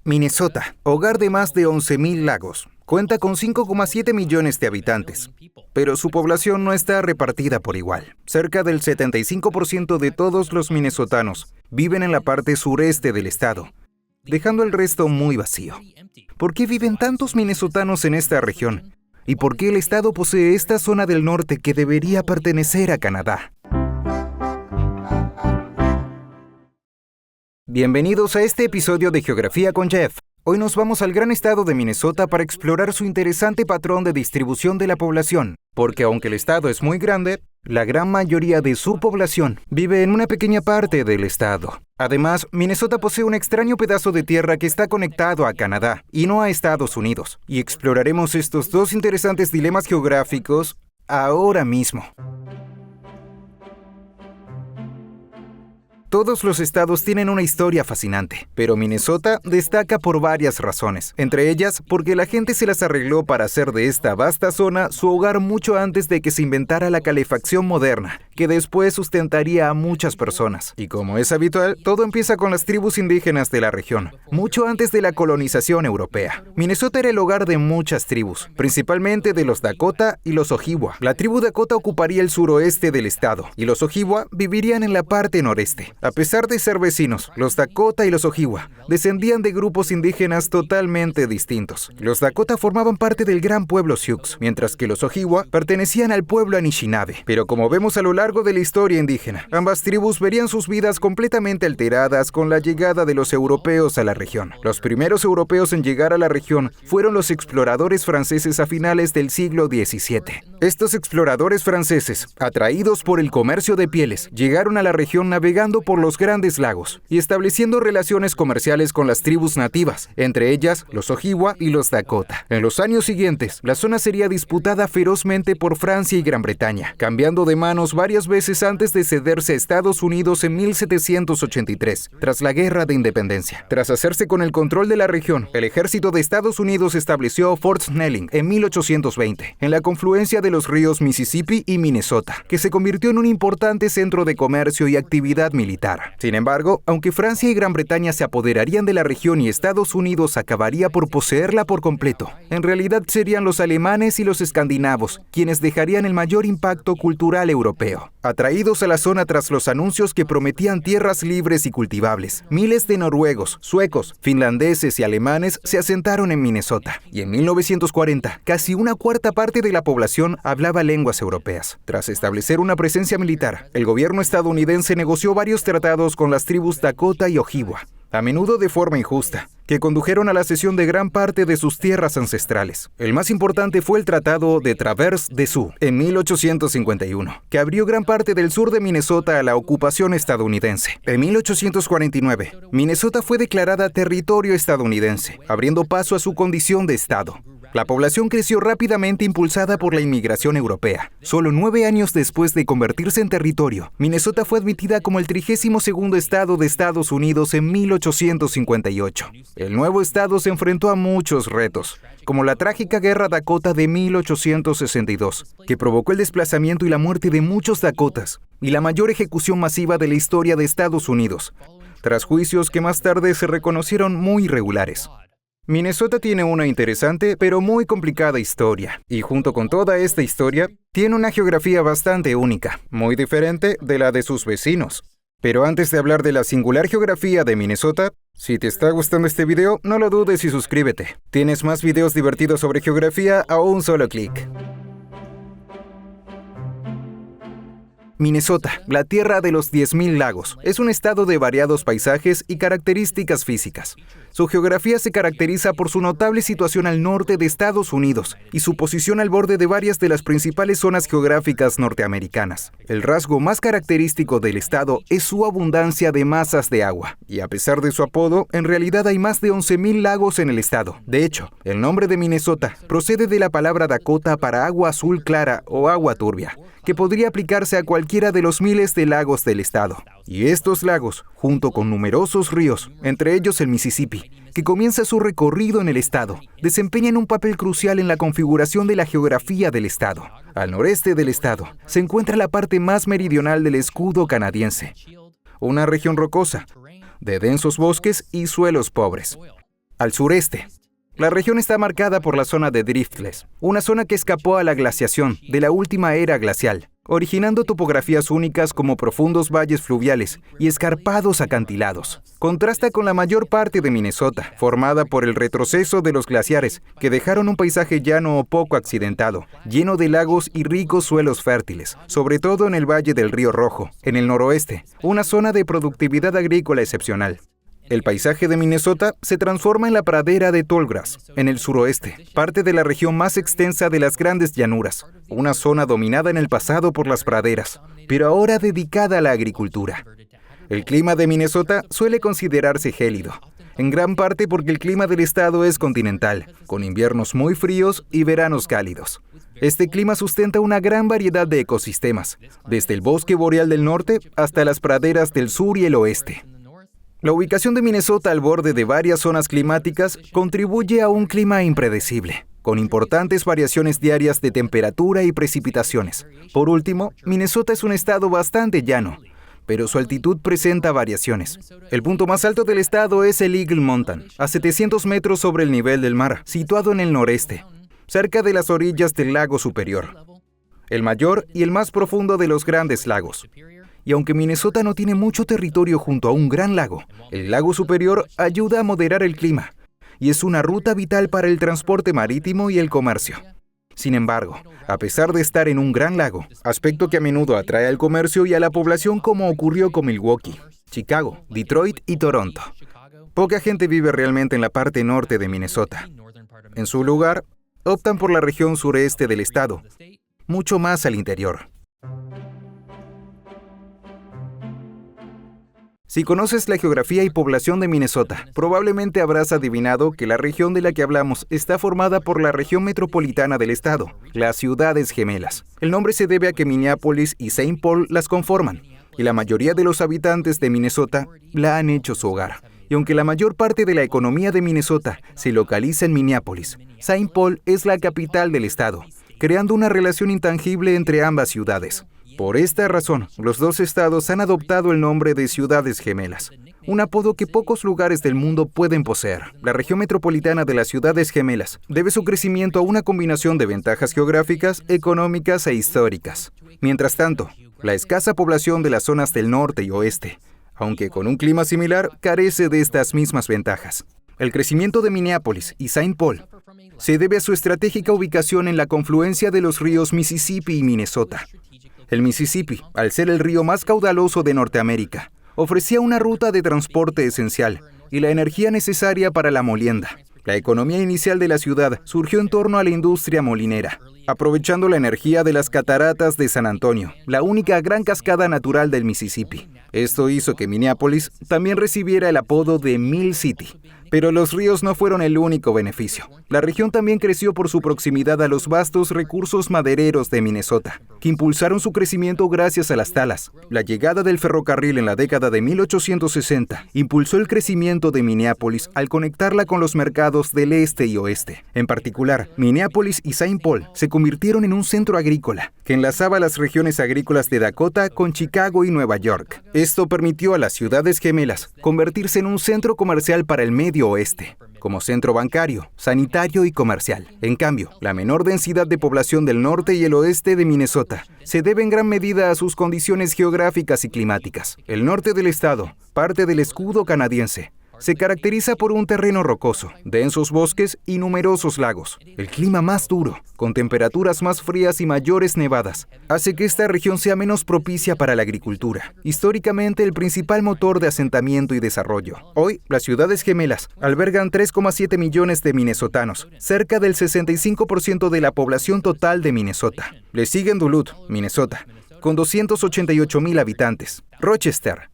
Minnesota, hogar de más de 11.000 lagos, cuenta con 5,7 millones de habitantes, pero su población no está repartida por igual. Cerca del 75% de todos los minnesotanos viven en la parte sureste del estado, dejando el resto muy vacío. ¿Por qué viven tantos minnesotanos en esta región? ¿Y por qué el estado posee esta zona del norte que debería pertenecer a Canadá? Bienvenidos a este episodio de Geografía con Jeff. Hoy nos vamos al gran estado de Minnesota para explorar su interesante patrón de distribución de la población, porque aunque el estado es muy grande, la gran mayoría de su población vive en una pequeña parte del estado. Además, Minnesota posee un extraño pedazo de tierra que está conectado a Canadá y no a Estados Unidos, y exploraremos estos dos interesantes dilemas geográficos ahora mismo. Todos los estados tienen una historia fascinante, pero Minnesota destaca por varias razones. Entre ellas, porque la gente se las arregló para hacer de esta vasta zona su hogar mucho antes de que se inventara la calefacción moderna, que después sustentaría a muchas personas. Y como es habitual, todo empieza con las tribus indígenas de la región, mucho antes de la colonización europea. Minnesota era el hogar de muchas tribus, principalmente de los Dakota y los Ojibwa. La tribu Dakota ocuparía el suroeste del estado, y los Ojibwa vivirían en la parte noreste. A pesar de ser vecinos, los Dakota y los Ojibwa descendían de grupos indígenas totalmente distintos. Los Dakota formaban parte del gran pueblo Sioux, mientras que los Ojibwa pertenecían al pueblo Anishinaabe. Pero como vemos a lo largo de la historia indígena, ambas tribus verían sus vidas completamente alteradas con la llegada de los europeos a la región. Los primeros europeos en llegar a la región fueron los exploradores franceses a finales del siglo XVII. Estos exploradores franceses, atraídos por el comercio de pieles, llegaron a la región navegando por los grandes lagos y estableciendo relaciones comerciales con las tribus nativas, entre ellas los Ojibwa y los Dakota. En los años siguientes, la zona sería disputada ferozmente por Francia y Gran Bretaña, cambiando de manos varias veces antes de cederse a Estados Unidos en 1783, tras la Guerra de Independencia. Tras hacerse con el control de la región, el ejército de Estados Unidos estableció Fort Snelling en 1820, en la confluencia de los ríos Mississippi y Minnesota, que se convirtió en un importante centro de comercio y actividad militar. Sin embargo, aunque Francia y Gran Bretaña se apoderarían de la región y Estados Unidos acabaría por poseerla por completo, en realidad serían los alemanes y los escandinavos quienes dejarían el mayor impacto cultural europeo. Atraídos a la zona tras los anuncios que prometían tierras libres y cultivables, miles de noruegos, suecos, finlandeses y alemanes se asentaron en Minnesota, y en 1940, casi una cuarta parte de la población hablaba lenguas europeas. Tras establecer una presencia militar, el gobierno estadounidense negoció varios tratados con las tribus Dakota y Ojibwa, a menudo de forma injusta, que condujeron a la cesión de gran parte de sus tierras ancestrales. El más importante fue el Tratado de Traverse des Sioux, en 1851, que abrió gran parte del sur de Minnesota a la ocupación estadounidense. En 1849, Minnesota fue declarada territorio estadounidense, abriendo paso a su condición de estado. La población creció rápidamente impulsada por la inmigración europea. Solo 9 años después de convertirse en territorio, Minnesota fue admitida como el 32º estado de Estados Unidos en 1858. El nuevo estado se enfrentó a muchos retos, como la trágica Guerra Dakota de 1862, que provocó el desplazamiento y la muerte de muchos Dakotas, y la mayor ejecución masiva de la historia de Estados Unidos, tras juicios que más tarde se reconocieron muy irregulares. Minnesota tiene una interesante pero muy complicada historia, y junto con toda esta historia, tiene una geografía bastante única, muy diferente de la de sus vecinos. Pero antes de hablar de la singular geografía de Minnesota, si te está gustando este video, no lo dudes y suscríbete. Tienes más videos divertidos sobre geografía a un solo clic. Minnesota, la tierra de los 10.000 lagos, es un estado de variados paisajes y características físicas. Su geografía se caracteriza por su notable situación al norte de Estados Unidos y su posición al borde de varias de las principales zonas geográficas norteamericanas. El rasgo más característico del estado es su abundancia de masas de agua, y a pesar de su apodo, en realidad hay más de 11.000 lagos en el estado. De hecho, el nombre de Minnesota procede de la palabra Dakota para agua azul clara o agua turbia, que podría aplicarse a cualquiera de los miles de lagos del estado. Y estos lagos, junto con numerosos ríos, entre ellos el Mississippi, que comienza su recorrido en el estado, desempeñan un papel crucial en la configuración de la geografía del estado. Al noreste del estado se encuentra la parte más meridional del escudo canadiense, una región rocosa, de densos bosques y suelos pobres. Al sureste, la región está marcada por la zona de Driftless, una zona que escapó a la glaciación de la última era glacial, originando topografías únicas como profundos valles fluviales y escarpados acantilados. Contrasta con la mayor parte de Minnesota, formada por el retroceso de los glaciares, que dejaron un paisaje llano o poco accidentado, lleno de lagos y ricos suelos fértiles, sobre todo en el valle del Río Rojo, en el noroeste, una zona de productividad agrícola excepcional. El paisaje de Minnesota se transforma en la pradera de Tallgrass, en el suroeste, parte de la región más extensa de las Grandes Llanuras, una zona dominada en el pasado por las praderas, pero ahora dedicada a la agricultura. El clima de Minnesota suele considerarse gélido, en gran parte porque el clima del estado es continental, con inviernos muy fríos y veranos cálidos. Este clima sustenta una gran variedad de ecosistemas, desde el bosque boreal del norte hasta las praderas del sur y el oeste. La ubicación de Minnesota al borde de varias zonas climáticas contribuye a un clima impredecible, con importantes variaciones diarias de temperatura y precipitaciones. Por último, Minnesota es un estado bastante llano, pero su altitud presenta variaciones. El punto más alto del estado es el Eagle Mountain, a 700 metros sobre el nivel del mar, situado en el noreste, cerca de las orillas del lago Superior, el mayor y el más profundo de los Grandes Lagos. Y aunque Minnesota no tiene mucho territorio junto a un gran lago, el lago Superior ayuda a moderar el clima y es una ruta vital para el transporte marítimo y el comercio. Sin embargo, a pesar de estar en un gran lago, aspecto que a menudo atrae al comercio y a la población como ocurrió con Milwaukee, Chicago, Detroit y Toronto, poca gente vive realmente en la parte norte de Minnesota. En su lugar, optan por la región sureste del estado, mucho más al interior. Si conoces la geografía y población de Minnesota, probablemente habrás adivinado que la región de la que hablamos está formada por la región metropolitana del estado, las ciudades gemelas. El nombre se debe a que Minneapolis y Saint Paul las conforman, y la mayoría de los habitantes de Minnesota la han hecho su hogar. Y aunque la mayor parte de la economía de Minnesota se localiza en Minneapolis, Saint Paul es la capital del estado, creando una relación intangible entre ambas ciudades. Por esta razón, los dos estados han adoptado el nombre de ciudades gemelas, un apodo que pocos lugares del mundo pueden poseer. La región metropolitana de las ciudades gemelas debe su crecimiento a una combinación de ventajas geográficas, económicas e históricas. Mientras tanto, la escasa población de las zonas del norte y oeste, aunque con un clima similar, carece de estas mismas ventajas. El crecimiento de Minneapolis y Saint Paul se debe a su estratégica ubicación en la confluencia de los ríos Mississippi y Minnesota. El Mississippi, al ser el río más caudaloso de Norteamérica, ofrecía una ruta de transporte esencial y la energía necesaria para la molienda. La economía inicial de la ciudad surgió en torno a la industria molinera, aprovechando la energía de las cataratas de San Antonio, la única gran cascada natural del Mississippi. Esto hizo que Minneapolis también recibiera el apodo de Mill City. Pero los ríos no fueron el único beneficio. La región también creció por su proximidad a los vastos recursos madereros de Minnesota, que impulsaron su crecimiento gracias a las talas. La llegada del ferrocarril en la década de 1860 impulsó el crecimiento de Minneapolis al conectarla con los mercados del este y oeste. En particular, Minneapolis y Saint Paul se convirtieron en un centro agrícola, que enlazaba las regiones agrícolas de Dakota con Chicago y Nueva York. Esto permitió a las ciudades gemelas convertirse en un centro comercial para el medio oeste, como centro bancario, sanitario y comercial. En cambio, la menor densidad de población del norte y el oeste de Minnesota se debe en gran medida a sus condiciones geográficas y climáticas. El norte del estado, parte del escudo canadiense, se caracteriza por un terreno rocoso, densos bosques y numerosos lagos. El clima más duro, con temperaturas más frías y mayores nevadas, hace que esta región sea menos propicia para la agricultura, históricamente el principal motor de asentamiento y desarrollo. Hoy, las ciudades gemelas albergan 3,7 millones de minnesotanos, cerca del 65% de la población total de Minnesota. Le siguen Duluth, Minnesota, con 288,000 habitantes, Rochester,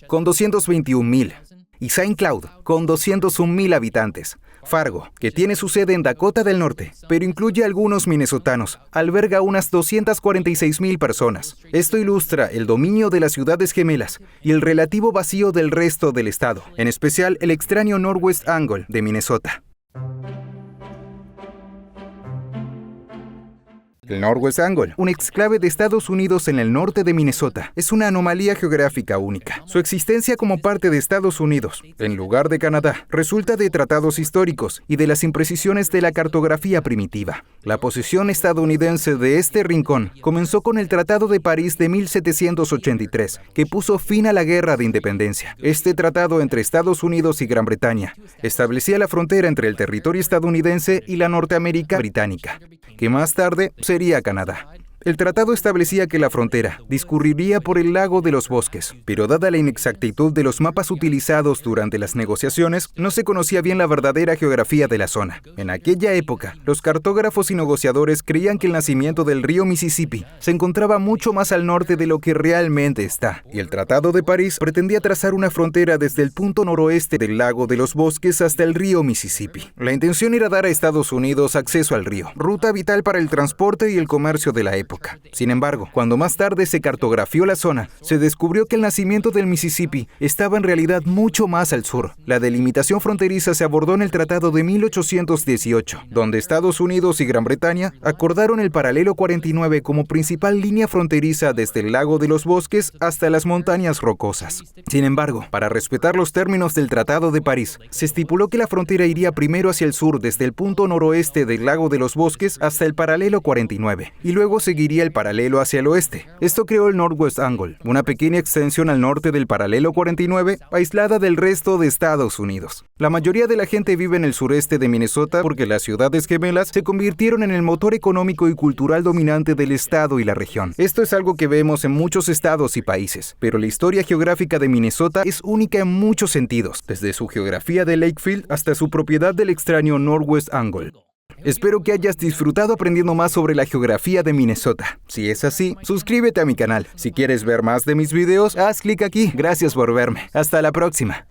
con 221,000, y Saint Cloud, con 201,000 habitantes. Fargo, que tiene su sede en Dakota del Norte, pero incluye a algunos minnesotanos, alberga unas 246,000 personas. Esto ilustra el dominio de las ciudades gemelas y el relativo vacío del resto del estado, en especial el extraño Northwest Angle de Minnesota. El Northwest Angle, un exclave de Estados Unidos en el norte de Minnesota, es una anomalía geográfica única. Su existencia como parte de Estados Unidos, en lugar de Canadá, resulta de tratados históricos y de las imprecisiones de la cartografía primitiva. La posesión estadounidense de este rincón comenzó con el Tratado de París de 1783, que puso fin a la Guerra de Independencia. Este tratado entre Estados Unidos y Gran Bretaña establecía la frontera entre el territorio estadounidense y la Norteamérica británica, que más tarde sería Canadá. El tratado establecía que la frontera discurriría por el lago de los Bosques, pero dada la inexactitud de los mapas utilizados durante las negociaciones, no se conocía bien la verdadera geografía de la zona. En aquella época, los cartógrafos y negociadores creían que el nacimiento del río Mississippi se encontraba mucho más al norte de lo que realmente está, y el Tratado de París pretendía trazar una frontera desde el punto noroeste del lago de los Bosques hasta el río Mississippi. La intención era dar a Estados Unidos acceso al río, ruta vital para el transporte y el comercio de la época. Sin embargo, cuando más tarde se cartografió la zona, se descubrió que el nacimiento del Mississippi estaba en realidad mucho más al sur. La delimitación fronteriza se abordó en el Tratado de 1818, donde Estados Unidos y Gran Bretaña acordaron el paralelo 49 como principal línea fronteriza desde el lago de los Bosques hasta las montañas rocosas. Sin embargo, para respetar los términos del Tratado de París, se estipuló que la frontera iría primero hacia el sur desde el punto noroeste del lago de los Bosques hasta el paralelo 49, y luego seguiría el paralelo hacia el oeste. Esto creó el Northwest Angle, una pequeña extensión al norte del paralelo 49, aislada del resto de Estados Unidos. La mayoría de la gente vive en el sureste de Minnesota porque las ciudades gemelas se convirtieron en el motor económico y cultural dominante del estado y la región. Esto es algo que vemos en muchos estados y países, pero la historia geográfica de Minnesota es única en muchos sentidos, desde su geografía de Lakefield hasta su propiedad del extraño Northwest Angle. Espero que hayas disfrutado aprendiendo más sobre la geografía de Minnesota. Si es así, suscríbete a mi canal. Si quieres ver más de mis videos, haz clic aquí. Gracias por verme. Hasta la próxima.